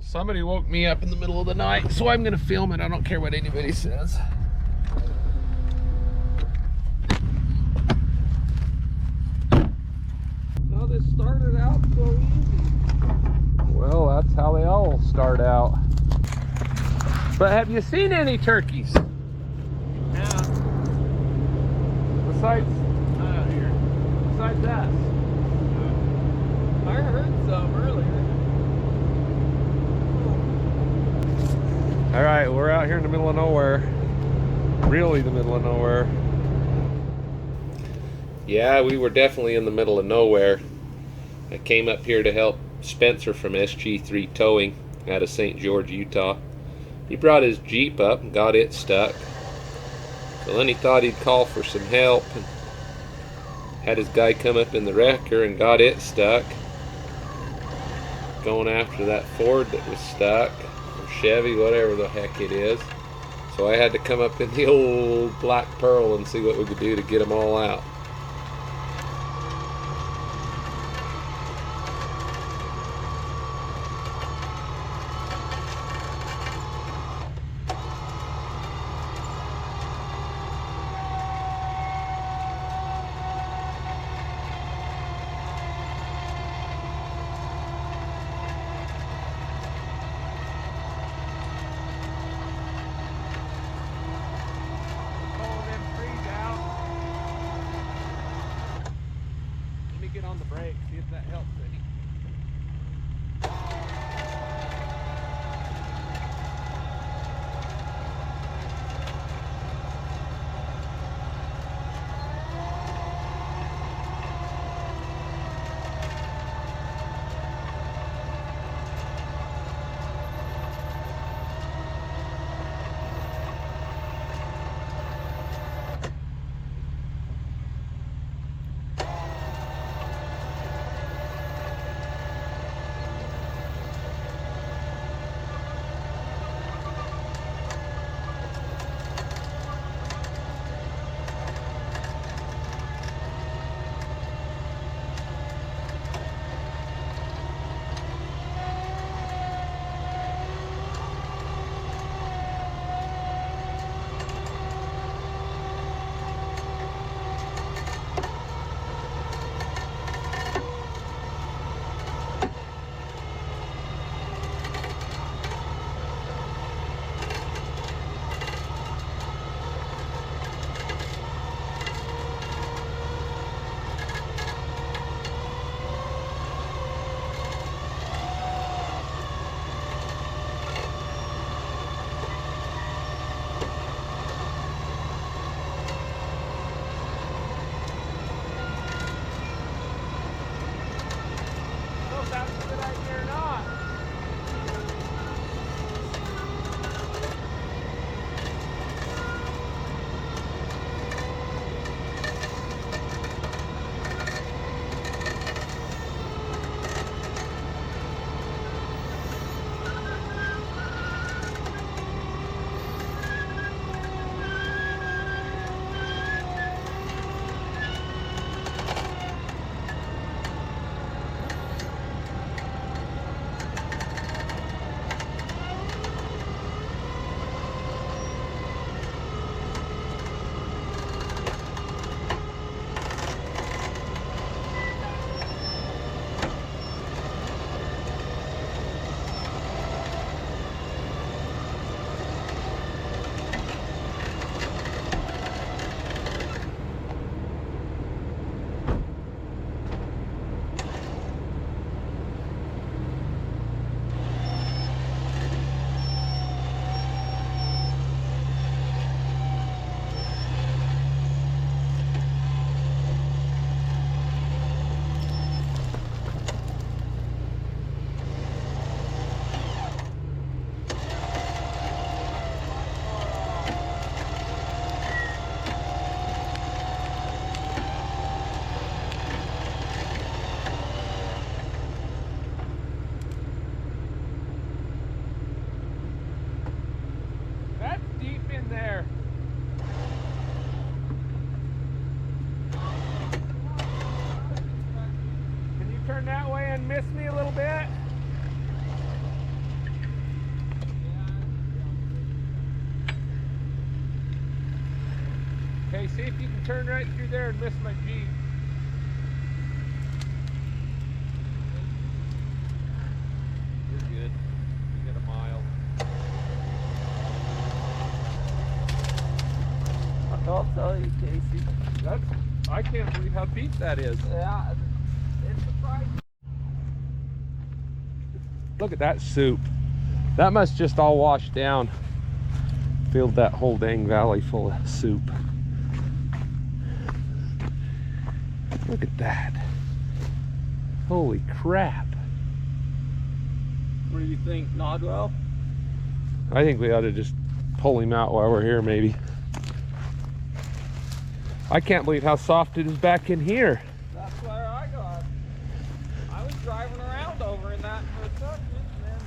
Well, somebody woke me up in the middle of the night, so I'm going to film it. I don't care what anybody says. So this started out so easy. Well, that's how they all start out. But have you seen any turkeys? Yeah. Besides, Not out here. besides us? I heard some earlier. All right, we're out here in the middle of nowhere. Really the middle of nowhere. Yeah, we were definitely in the middle of nowhere. I came up here to help Spencer from SG3 Towing out of St. George, Utah. He brought his Jeep up and got it stuck. So then he thought he'd call for some help and had his guy come up in the wrecker and got it stuck. Going after that Ford that was stuck, or Chevy, whatever the heck it is. So I had to come up in the old Black Pearl and see what we could do to get them all out. Get on the brake, see if that helps any. see if you can turn right through there and miss my Jeep. You're good. You got a mile. I'll tell you, Casey. I can't believe how deep that is. Yeah, it's surprising. Look at that soup. That must just all wash down. Filled that whole dang valley full of soup. Look at that. Holy crap. What do you think, Nodwell? I think we ought to just pull him out while we're here, maybe. I can't believe how soft it is back in here. That's where I got. I was driving around over in that for a second, and then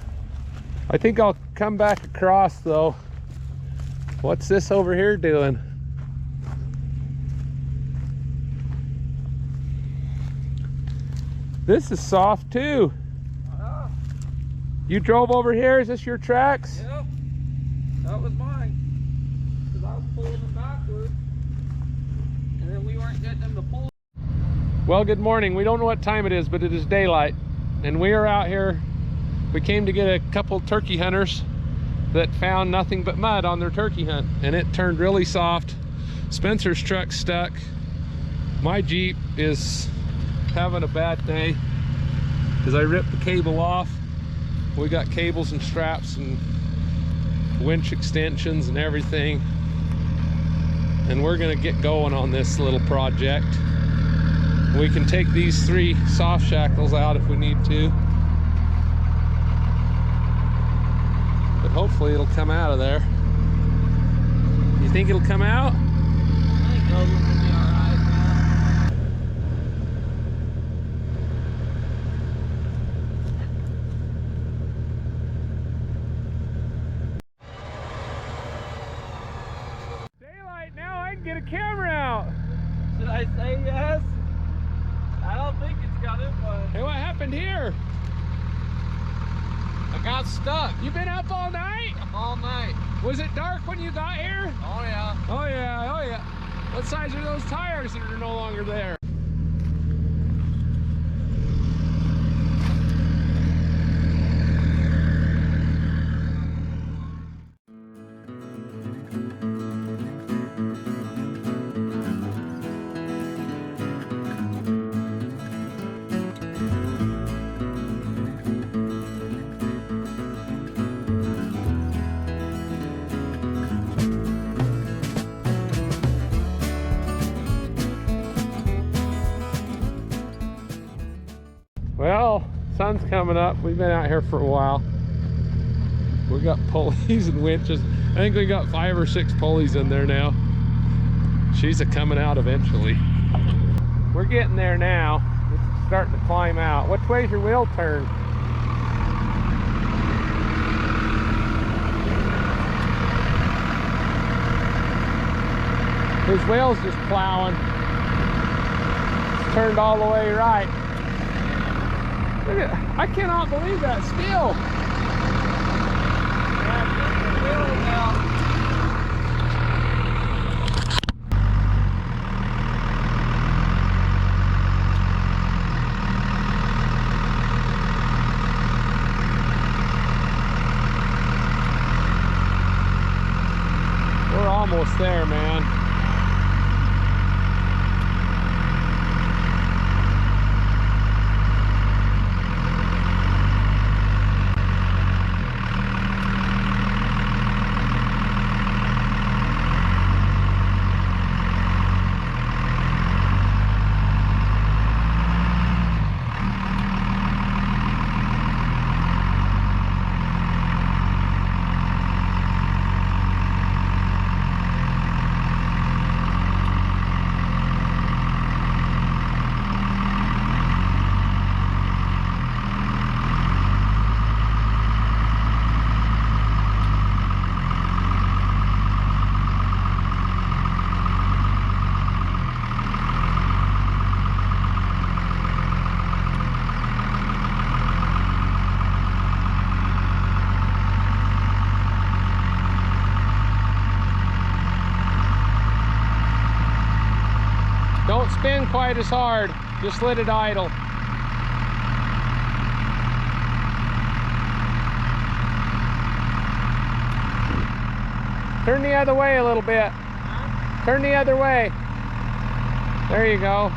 I think I'll come back across though. What's this over here doing? This is soft too. You drove over here? Is this your tracks? yep, that was mine. Because I was pulling them backwards, and then we weren't getting them to pull. Well, good morning. We don't know what time it is, but it is daylight. And we are out here. We came to get a couple turkey hunters that found nothing but mud on their turkey hunt. And it turned really soft. Spencer's truck's stuck. My Jeep is having a bad day because I ripped the cable off. We got cables and straps and winch extensions and everything. And we're gonna get going on this little project. We can take these 3 soft shackles out if we need to. But hopefully it'll come out of there. You think it'll come out? I think those will be alright, man. Daylight now, I can get a camera out. Should I say yes? I don't think it's got it, but Hey, what happened here? I got stuck You been up all night? all night. Was it dark when you got here? Oh yeah. Oh yeah, oh yeah. What size are those tires that are no longer there? Well, sun's coming up. We've been out here for a while. We got pulleys and winches. I think we got 5 or 6 pulleys in there now. She's a coming out eventually. We're getting there now. It's starting to climb out. Which way's your wheel turn? His wheel's just plowing. It's turned all the way right. Look at, I cannot believe that still. We're almost there, man. spin quite as hard. Just let it idle. Turn the other way a little bit. Turn the other way. There you go.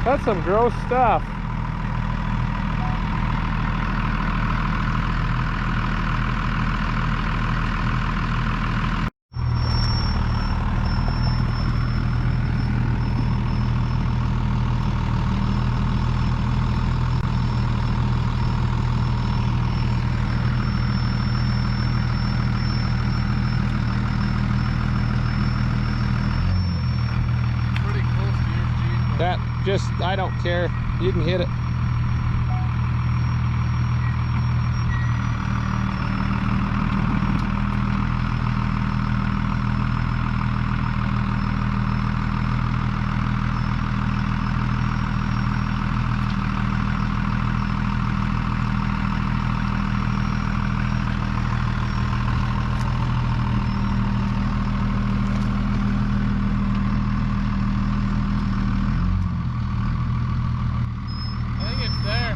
That's some gross stuff. Pretty close to your Jeep. That just, I don't care. You can hit it. I think it's there.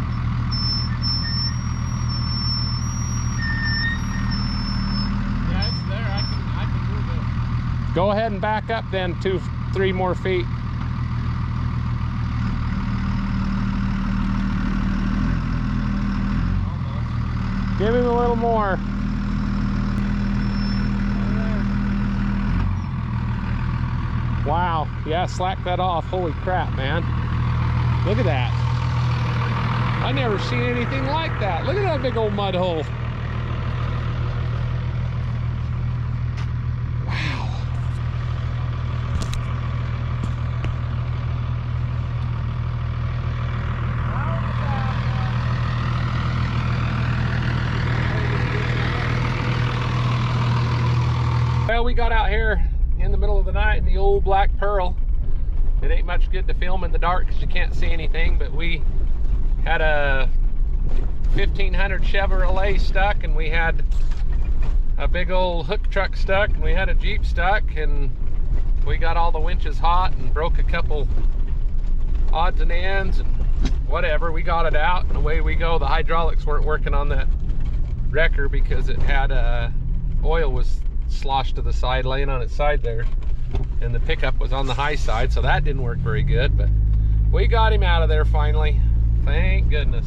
Yeah, it's there. I can move it. Go ahead and back up then 2-3 more feet. Almost. Give him a little more. Wow, yeah, slack that off. Holy crap, man. Look at that. I never seen anything like that. Look at that big old mud hole. Wow. Well, we got out here in the middle of the night in the old Black Pearl. It ain't much good to film in the dark because you can't see anything, but we had a 1500 Chevrolet stuck, and we had a big old hook truck stuck, and we had a Jeep stuck, and we got all the winches hot and broke a couple odds and ends and whatever. We got it out and away we go. The hydraulics weren't working on that wrecker because it had oil was sloshed to the side, laying on its side there, and the pickup was on the high side, so that didn't work very good, but we got him out of there finally. Thank goodness.